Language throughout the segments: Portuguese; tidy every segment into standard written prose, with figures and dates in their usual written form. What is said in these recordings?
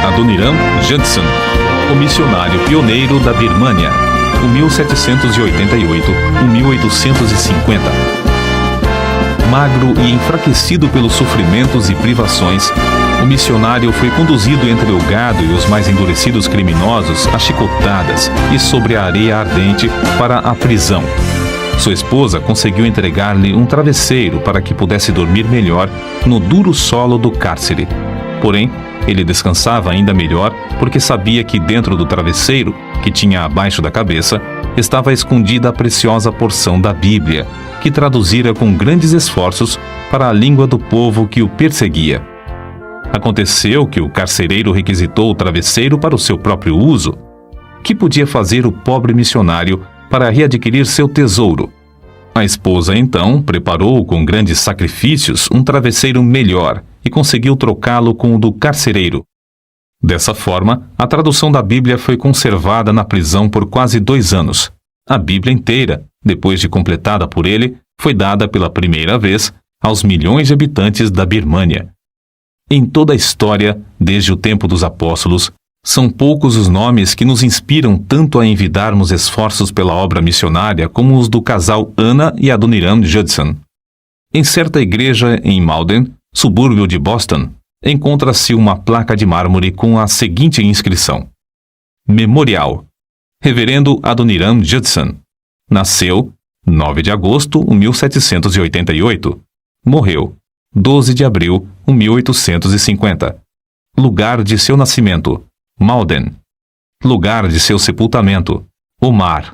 Adoniram Judson, o missionário pioneiro da Birmânia, 1788-1850. Magro e enfraquecido pelos sofrimentos e privações, o missionário foi conduzido entre o gado e os mais endurecidos criminosos a chicotadas e sobre a areia ardente para a prisão. Sua esposa conseguiu entregar-lhe um travesseiro para que pudesse dormir melhor no duro solo do cárcere. Porém, ele descansava ainda melhor porque sabia que dentro do travesseiro, que tinha abaixo da cabeça, estava escondida a preciosa porção da Bíblia, que traduzira com grandes esforços para a língua do povo que o perseguia. Aconteceu que o carcereiro requisitou o travesseiro para o seu próprio uso. Que podia fazer o pobre missionário para readquirir seu tesouro? A esposa, então, preparou com grandes sacrifícios um travesseiro melhor e conseguiu trocá-lo com o do carcereiro. Dessa forma, a tradução da Bíblia foi conservada na prisão por quase 2 anos. A Bíblia inteira, depois de completada por ele, foi dada pela primeira vez aos milhões de habitantes da Birmânia. Em toda a história, desde o tempo dos apóstolos, são poucos os nomes que nos inspiram tanto a envidarmos esforços pela obra missionária como os do casal Anna e Adoniram Judson. Em certa igreja em Malden, subúrbio de Boston, encontra-se uma placa de mármore com a seguinte inscrição: Memorial. Reverendo Adoniram Judson. Nasceu 9 de agosto de 1788. Morreu 12 de abril de 1850. Lugar de seu nascimento: Malden. Lugar de seu sepultamento: o mar.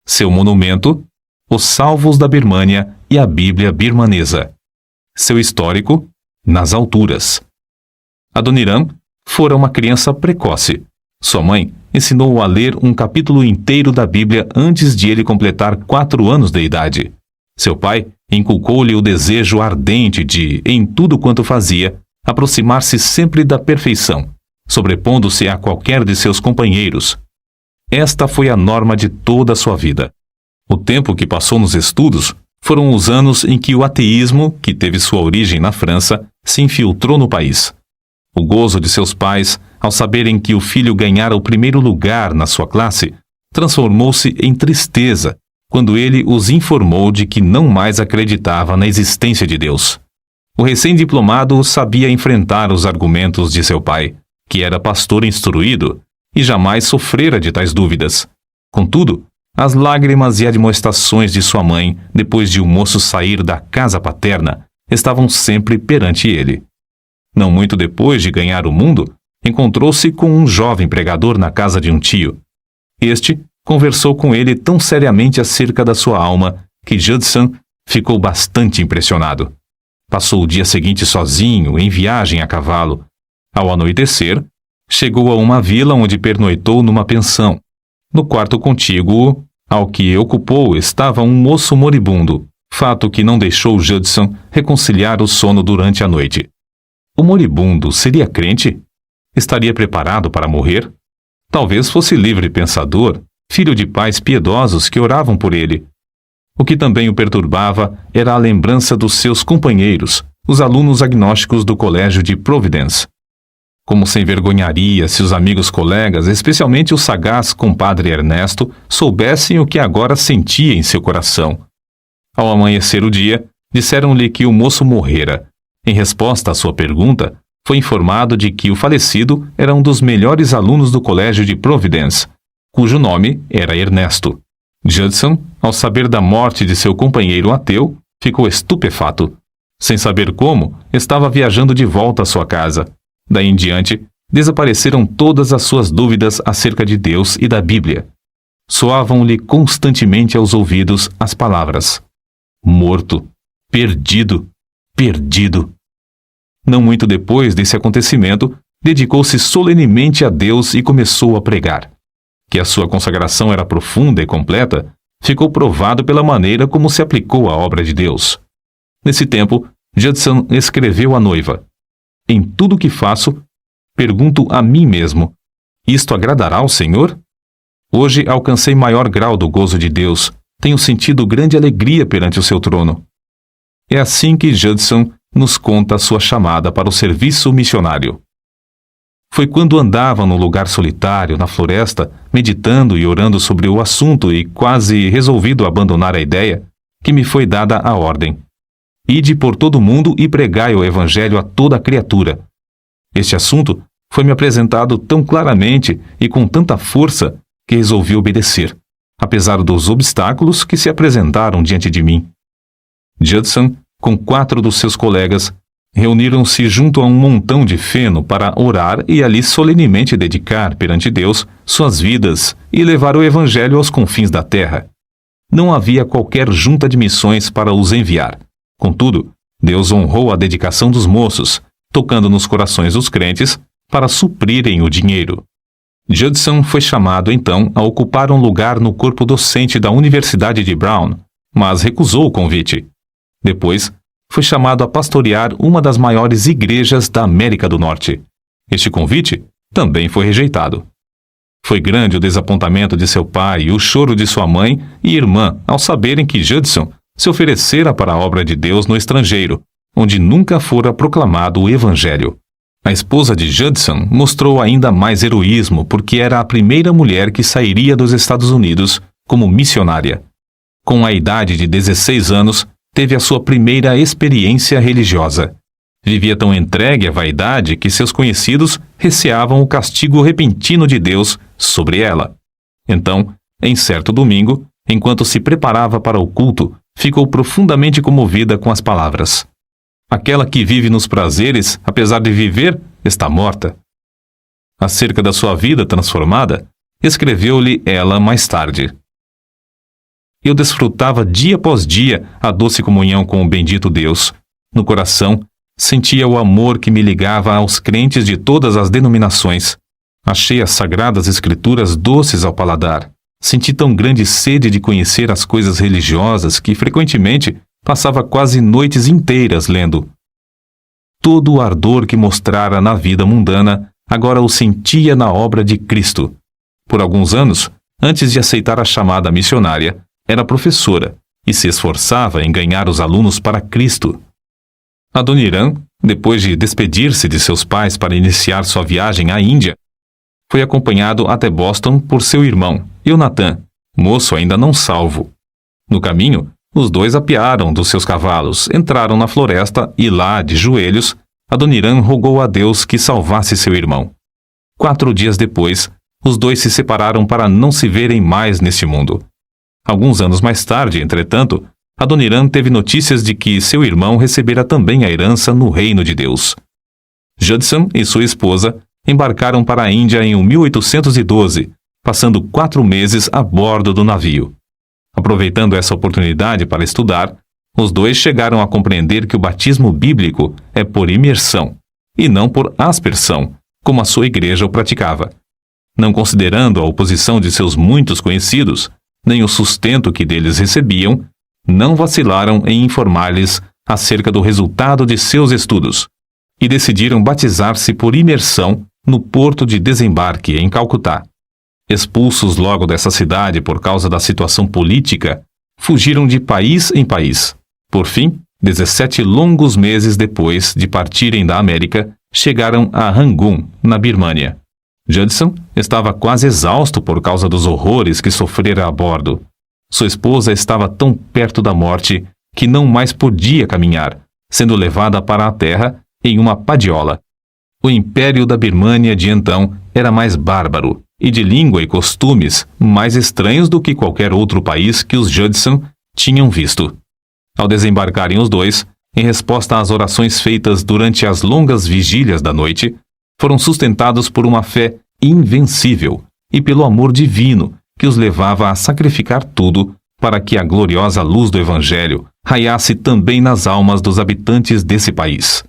Seu monumento: os Salvos da Birmânia e a Bíblia birmanesa. Seu histórico: nas alturas. Adoniram fora uma criança precoce. Sua mãe ensinou-o a ler um capítulo inteiro da Bíblia antes de ele completar 4 anos de idade. Seu pai inculcou-lhe o desejo ardente de, em tudo quanto fazia, aproximar-se sempre da perfeição, sobrepondo-se a qualquer de seus companheiros. Esta foi a norma de toda a sua vida. O tempo que passou nos estudos foram os anos em que o ateísmo, que teve sua origem na França, se infiltrou no país. O gozo de seus pais, ao saberem que o filho ganhara o primeiro lugar na sua classe, transformou-se em tristeza quando ele os informou de que não mais acreditava na existência de Deus. O recém-diplomado sabia enfrentar os argumentos de seu pai, que era pastor instruído, e jamais sofrera de tais dúvidas. Contudo, as lágrimas e admoestações de sua mãe, depois de o moço sair da casa paterna, estavam sempre perante ele. Não muito depois de ganhar o mundo, encontrou-se com um jovem pregador na casa de um tio. Este conversou com ele tão seriamente acerca da sua alma que Judson ficou bastante impressionado. Passou o dia seguinte sozinho, em viagem a cavalo. Ao anoitecer, chegou a uma vila onde pernoitou numa pensão. No quarto contíguo ao que ocupou estava um moço moribundo, fato que não deixou Judson reconciliar o sono durante a noite. O moribundo seria crente? Estaria preparado para morrer? Talvez fosse livre pensador, filho de pais piedosos que oravam por ele. O que também o perturbava era a lembrança dos seus companheiros, os alunos agnósticos do colégio de Providence. Como se envergonharia se os amigos colegas, especialmente o sagaz compadre Ernesto, soubessem o que agora sentia em seu coração. Ao amanhecer o dia, disseram-lhe que o moço morrera. Em resposta à sua pergunta, foi informado de que o falecido era um dos melhores alunos do colégio de Providence, cujo nome era Ernesto. Judson, ao saber da morte de seu companheiro ateu, ficou estupefato. Sem saber como, estava viajando de volta à sua casa. Daí em diante, desapareceram todas as suas dúvidas acerca de Deus e da Bíblia. Soavam-lhe constantemente aos ouvidos as palavras: morto, perdido, perdido. Não muito depois desse acontecimento, dedicou-se solenemente a Deus e começou a pregar. Que a sua consagração era profunda e completa, ficou provado pela maneira como se aplicou à obra de Deus. Nesse tempo, Judson escreveu à noiva: em tudo o que faço, pergunto a mim mesmo: isto agradará ao Senhor? Hoje alcancei maior grau do gozo de Deus, tenho sentido grande alegria perante o seu trono. É assim que Judson nos conta a sua chamada para o serviço missionário. Foi quando andava num lugar solitário, na floresta, meditando e orando sobre o assunto e quase resolvido abandonar a ideia, que me foi dada a ordem: ide por todo o mundo e pregai o evangelho a toda a criatura. Este assunto foi-me apresentado tão claramente e com tanta força que resolvi obedecer, apesar dos obstáculos que se apresentaram diante de mim. Judson, com 4 dos seus colegas, reuniram-se junto a um montão de feno para orar e ali solenemente dedicar perante Deus suas vidas e levar o evangelho aos confins da terra. Não havia qualquer junta de missões para os enviar. Contudo, Deus honrou a dedicação dos moços, tocando nos corações dos crentes para suprirem o dinheiro. Judson foi chamado então a ocupar um lugar no corpo docente da Universidade de Brown, mas recusou o convite. Depois, foi chamado a pastorear uma das maiores igrejas da América do Norte. Este convite também foi rejeitado. Foi grande o desapontamento de seu pai e o choro de sua mãe e irmã ao saberem que Judson se oferecera para a obra de Deus no estrangeiro, onde nunca fora proclamado o Evangelho. A esposa de Judson mostrou ainda mais heroísmo porque era a primeira mulher que sairia dos Estados Unidos como missionária. Com a idade de 16 anos, teve a sua primeira experiência religiosa. Vivia tão entregue à vaidade que seus conhecidos receavam o castigo repentino de Deus sobre ela. Então, em certo domingo, enquanto se preparava para o culto, ficou profundamente comovida com as palavras: aquela que vive nos prazeres, apesar de viver, está morta. Acerca da sua vida transformada, escreveu-lhe ela mais tarde: eu desfrutava dia após dia a doce comunhão com o bendito Deus. No coração, sentia o amor que me ligava aos crentes de todas as denominações. Achei as sagradas escrituras doces ao paladar. Senti tão grande sede de conhecer as coisas religiosas que, frequentemente, passava quase noites inteiras lendo. Todo o ardor que mostrara na vida mundana, agora o sentia na obra de Cristo. Por alguns anos, antes de aceitar a chamada missionária, era professora e se esforçava em ganhar os alunos para Cristo. Adoniram, depois de despedir-se de seus pais para iniciar sua viagem à Índia, foi acompanhado até Boston por seu irmão, Eunathan, moço ainda não salvo. No caminho, os dois apearam dos seus cavalos, entraram na floresta e lá, de joelhos, Adoniram rogou a Deus que salvasse seu irmão. 4 dias depois, os dois se separaram para não se verem mais neste mundo. Alguns anos mais tarde, entretanto, Adoniram teve notícias de que seu irmão recebera também a herança no reino de Deus. Judson e sua esposa embarcaram para a Índia em 1812, passando 4 meses a bordo do navio. Aproveitando essa oportunidade para estudar, os dois chegaram a compreender que o batismo bíblico é por imersão, e não por aspersão, como a sua igreja o praticava. Não considerando a oposição de seus muitos conhecidos, nem o sustento que deles recebiam, não vacilaram em informar-lhes acerca do resultado de seus estudos, e decidiram batizar-se por imersão no porto de desembarque em Calcutá. Expulsos logo dessa cidade por causa da situação política, fugiram de país em país. Por fim, 17 longos meses depois de partirem da América, chegaram a Rangoon, na Birmânia. Judson estava quase exausto por causa dos horrores que sofrera a bordo. Sua esposa estava tão perto da morte que não mais podia caminhar, sendo levada para a terra em uma padiola. O império da Birmânia de então era mais bárbaro e de língua e costumes mais estranhos do que qualquer outro país que os Judson tinham visto. Ao desembarcarem os dois, em resposta às orações feitas durante as longas vigílias da noite, foram sustentados por uma fé invencível e pelo amor divino que os levava a sacrificar tudo para que a gloriosa luz do Evangelho raiasse também nas almas dos habitantes desse país.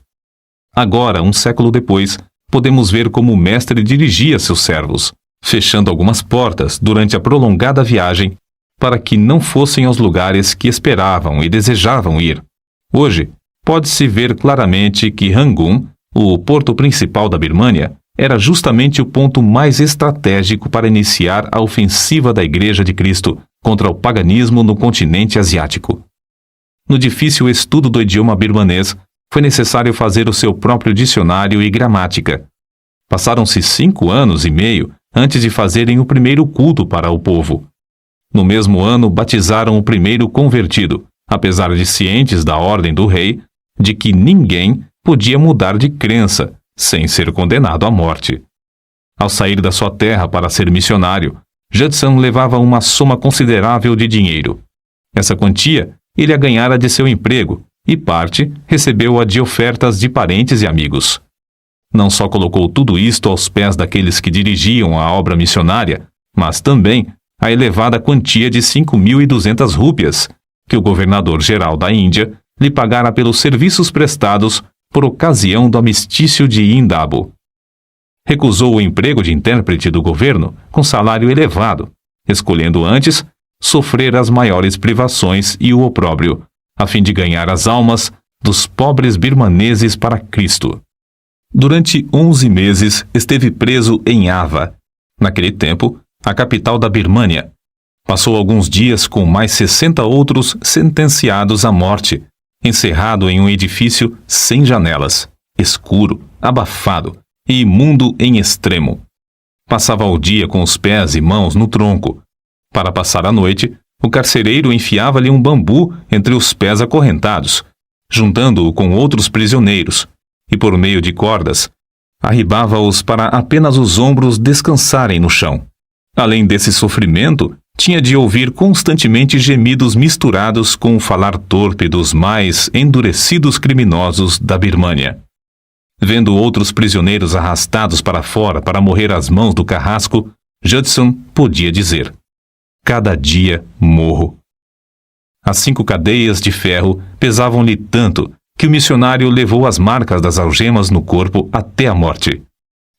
Agora, um século depois, podemos ver como o mestre dirigia seus servos, fechando algumas portas durante a prolongada viagem para que não fossem aos lugares que esperavam e desejavam ir. Hoje, pode-se ver claramente que Rangoon, o porto principal da Birmânia, era justamente o ponto mais estratégico para iniciar a ofensiva da Igreja de Cristo contra o paganismo no continente asiático. No difícil estudo do idioma birmanês, foi necessário fazer o seu próprio dicionário e gramática. Passaram-se 5 anos e meio antes de fazerem o primeiro culto para o povo. No mesmo ano, batizaram o primeiro convertido, apesar de cientes da ordem do rei, de que ninguém podia mudar de crença sem ser condenado à morte. Ao sair da sua terra para ser missionário, Judson levava uma soma considerável de dinheiro. Essa quantia ele a ganhara de seu emprego e parte recebeu-a de ofertas de parentes e amigos. Não só colocou tudo isto aos pés daqueles que dirigiam a obra missionária, mas também a elevada quantia de 5.200 rúpias, que o governador-geral da Índia lhe pagara pelos serviços prestados por ocasião do amistício de Indabo. Recusou o emprego de intérprete do governo com salário elevado, escolhendo antes sofrer as maiores privações e o opróbrio, a fim de ganhar as almas dos pobres birmaneses para Cristo. Durante 11 meses esteve preso em Ava, naquele tempo, a capital da Birmânia. Passou alguns dias com mais 60 outros sentenciados à morte, encerrado em um edifício sem janelas, escuro, abafado e imundo em extremo. Passava o dia com os pés e mãos no tronco. Para passar a noite, o carcereiro enfiava-lhe um bambu entre os pés acorrentados, juntando-o com outros prisioneiros, e por meio de cordas, arribava-os para apenas os ombros descansarem no chão. Além desse sofrimento, tinha de ouvir constantemente gemidos misturados com o falar torpe dos mais endurecidos criminosos da Birmânia. Vendo outros prisioneiros arrastados para fora para morrer às mãos do carrasco, Judson podia dizer: cada dia morro. As 5 cadeias de ferro pesavam-lhe tanto que o missionário levou as marcas das algemas no corpo até a morte.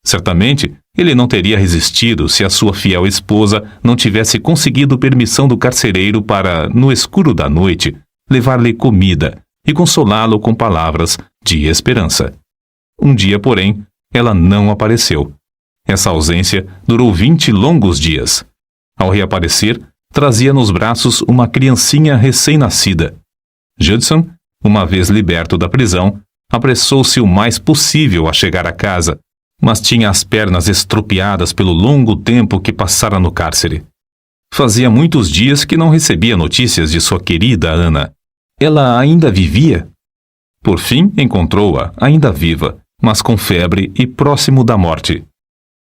Certamente, ele não teria resistido se a sua fiel esposa não tivesse conseguido permissão do carcereiro para, no escuro da noite, levar-lhe comida e consolá-lo com palavras de esperança. Um dia, porém, ela não apareceu. Essa ausência durou 20 longos dias. Ao reaparecer, trazia nos braços uma criancinha recém-nascida. Judson, uma vez liberto da prisão, apressou-se o mais possível a chegar a casa, mas tinha as pernas estropiadas pelo longo tempo que passara no cárcere. Fazia muitos dias que não recebia notícias de sua querida Ana. Ela ainda vivia? Por fim, encontrou-a, ainda viva, mas com febre e próximo da morte.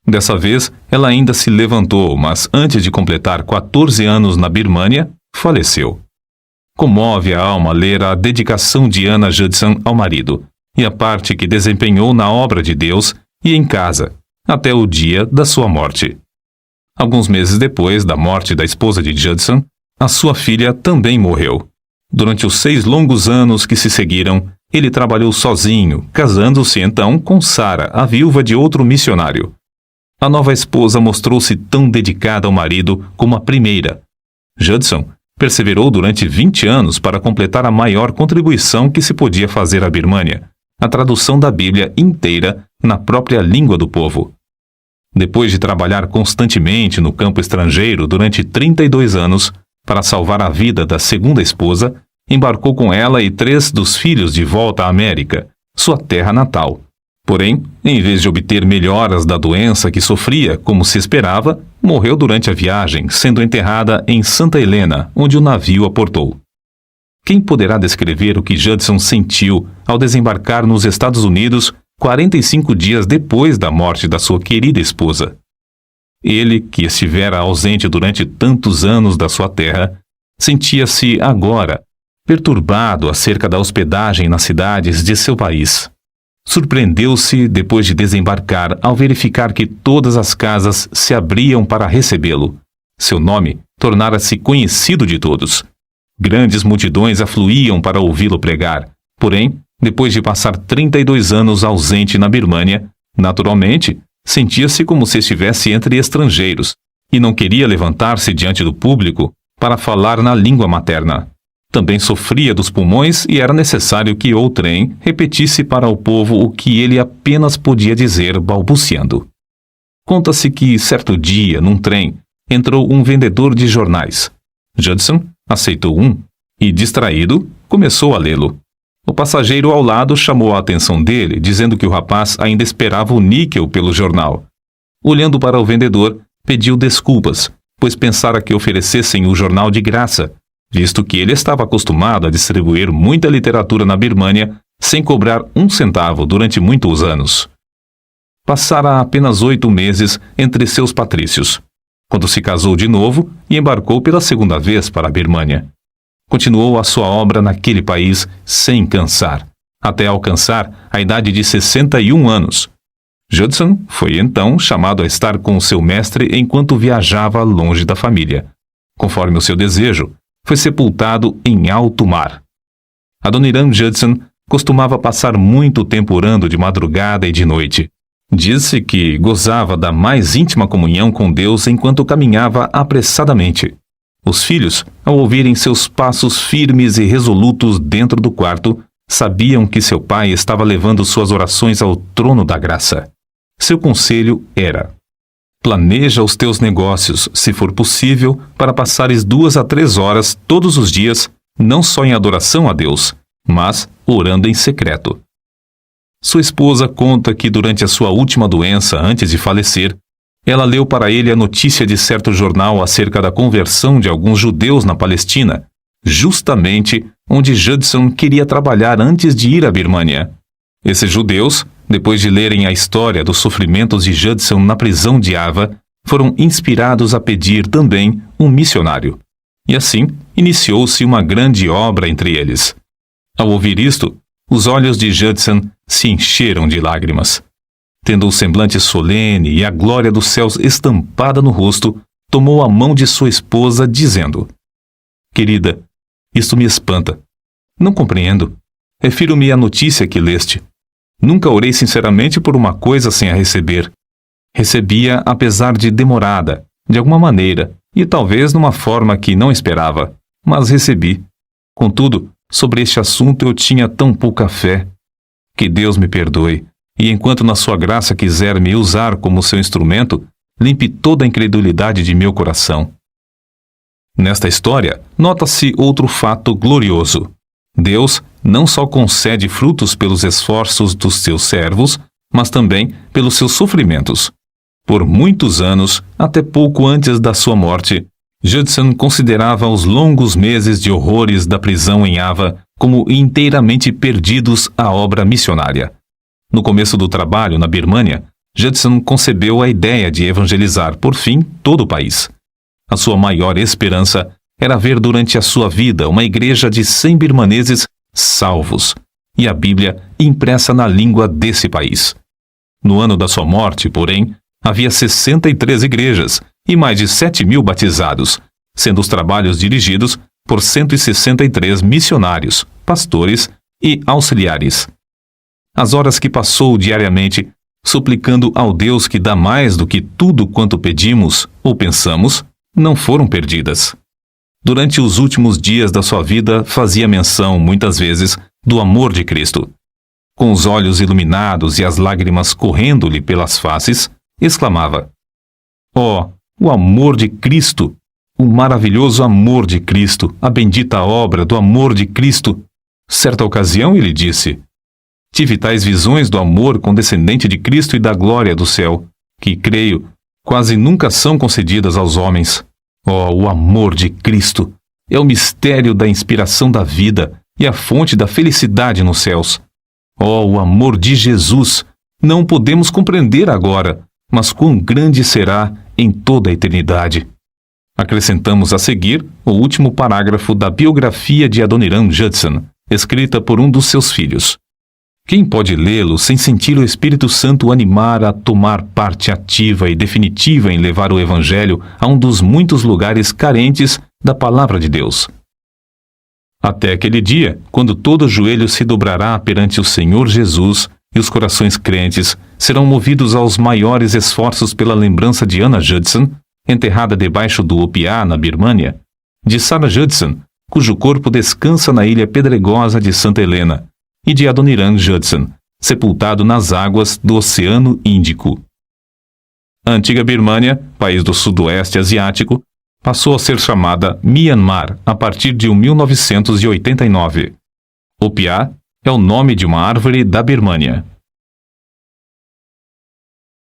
Dessa vez, ela ainda se levantou, mas antes de completar 14 anos na Birmânia, faleceu. Comove a alma ler a dedicação de Anna Judson ao marido e a parte que desempenhou na obra de Deus e em casa, até o dia da sua morte. Alguns meses depois da morte da esposa de Judson, a sua filha também morreu. Durante os 6 longos anos que se seguiram, ele trabalhou sozinho, casando-se então com Sarah, a viúva de outro missionário. A nova esposa mostrou-se tão dedicada ao marido como a primeira. Judson perseverou durante 20 anos para completar a maior contribuição que se podia fazer à Birmânia, a tradução da Bíblia inteira na própria língua do povo. Depois de trabalhar constantemente no campo estrangeiro durante 32 anos, para salvar a vida da segunda esposa, embarcou com ela e 3 dos filhos de volta à América, sua terra natal. Porém, em vez de obter melhoras da doença que sofria, como se esperava, morreu durante a viagem, sendo enterrada em Santa Helena, onde o navio aportou. Quem poderá descrever o que Judson sentiu ao desembarcar nos Estados Unidos 45 dias depois da morte da sua querida esposa? Ele, que estivera ausente durante tantos anos da sua terra, sentia-se agora perturbado acerca da hospedagem nas cidades de seu país. Surpreendeu-se, depois de desembarcar, ao verificar que todas as casas se abriam para recebê-lo. Seu nome tornara-se conhecido de todos. Grandes multidões afluíam para ouvi-lo pregar. Porém, depois de passar 32 anos ausente na Birmânia, naturalmente, sentia-se como se estivesse entre estrangeiros e não queria levantar-se diante do público para falar na língua materna. Também sofria dos pulmões e era necessário que outrem repetisse para o povo o que ele apenas podia dizer balbuciando. Conta-se que, certo dia, num trem, entrou um vendedor de jornais. Judson aceitou um e, distraído, começou a lê-lo. O passageiro ao lado chamou a atenção dele, dizendo que o rapaz ainda esperava o níquel pelo jornal. Olhando para o vendedor, pediu desculpas, pois pensara que oferecessem o jornal de graça, visto que ele estava acostumado a distribuir muita literatura na Birmânia sem cobrar um centavo durante muitos anos. Passara apenas 8 meses entre seus patrícios, quando se casou de novo e embarcou pela segunda vez para a Birmânia. Continuou a sua obra naquele país sem cansar, até alcançar a idade de 61 anos. Judson foi então chamado a estar com seu mestre enquanto viajava longe da família. Conforme o seu desejo, foi sepultado em alto mar. Adoniram Judson costumava passar muito tempo orando de madrugada e de noite. Disse que gozava da mais íntima comunhão com Deus enquanto caminhava apressadamente. Os filhos, ao ouvirem seus passos firmes e resolutos dentro do quarto, sabiam que seu pai estava levando suas orações ao trono da graça. Seu conselho era: planeja os teus negócios, se for possível, para passares 2 a 3 horas todos os dias, não só em adoração a Deus, mas orando em secreto. Sua esposa conta que durante a sua última doença, antes de falecer, ela leu para ele a notícia de certo jornal acerca da conversão de alguns judeus na Palestina, justamente onde Judson queria trabalhar antes de ir à Birmânia. Esses judeus, depois de lerem a história dos sofrimentos de Judson na prisão de Ava, foram inspirados a pedir também um missionário. E assim, iniciou-se uma grande obra entre eles. Ao ouvir isto, os olhos de Judson se encheram de lágrimas. Tendo o semblante solene e a glória dos céus estampada no rosto, tomou a mão de sua esposa, dizendo: Querida, isto me espanta. Não compreendo. Refiro-me à notícia que leste. Nunca orei sinceramente por uma coisa sem a receber. Recebia apesar de demorada, de alguma maneira, e talvez numa forma que não esperava, mas recebi. Contudo, sobre este assunto eu tinha tão pouca fé. Que Deus me perdoe, e enquanto na sua graça quiser me usar como seu instrumento, limpe toda a incredulidade de meu coração. Nesta história, nota-se outro fato glorioso. Deus não só concede frutos pelos esforços dos seus servos, mas também pelos seus sofrimentos. Por muitos anos, até pouco antes da sua morte, Judson considerava os longos meses de horrores da prisão em Ava como inteiramente perdidos à obra missionária. No começo do trabalho na Birmânia, Judson concebeu a ideia de evangelizar, por fim, todo o país. A sua maior esperança era ver durante a sua vida uma igreja de 100 birmaneses salvos e a Bíblia impressa na língua desse país. No ano da sua morte, porém, havia 63 igrejas e mais de 7.000 batizados, sendo os trabalhos dirigidos por 163 missionários, pastores e auxiliares. As horas que passou diariamente suplicando ao Deus que dá mais do que tudo quanto pedimos ou pensamos, não foram perdidas. Durante os últimos dias da sua vida, fazia menção, muitas vezes, do amor de Cristo. Com os olhos iluminados e as lágrimas correndo-lhe pelas faces, exclamava: Oh, o amor de Cristo! O maravilhoso amor de Cristo! A bendita obra do amor de Cristo! Certa ocasião ele disse: Tive tais visões do amor condescendente de Cristo e da glória do céu, que, creio, quase nunca são concedidas aos homens. Oh, o amor de Cristo! É o mistério da inspiração da vida e a fonte da felicidade nos céus. Oh, o amor de Jesus! Não podemos compreender agora, mas quão grande será em toda a eternidade. Acrescentamos a seguir o último parágrafo da biografia de Adoniram Judson, escrita por um dos seus filhos. Quem pode lê-lo sem sentir o Espírito Santo animar a tomar parte ativa e definitiva em levar o Evangelho a um dos muitos lugares carentes da Palavra de Deus? Até aquele dia, quando todo joelho se dobrará perante o Senhor Jesus e os corações crentes serão movidos aos maiores esforços pela lembrança de Anna Judson, enterrada debaixo do Opiá, na Birmânia, de Sarah Judson, cujo corpo descansa na ilha pedregosa de Santa Helena, e de Adoniram Judson, sepultado nas águas do Oceano Índico. A antiga Birmânia, país do sudoeste asiático, passou a ser chamada Myanmar a partir de 1989. O piá é o nome de uma árvore da Birmânia.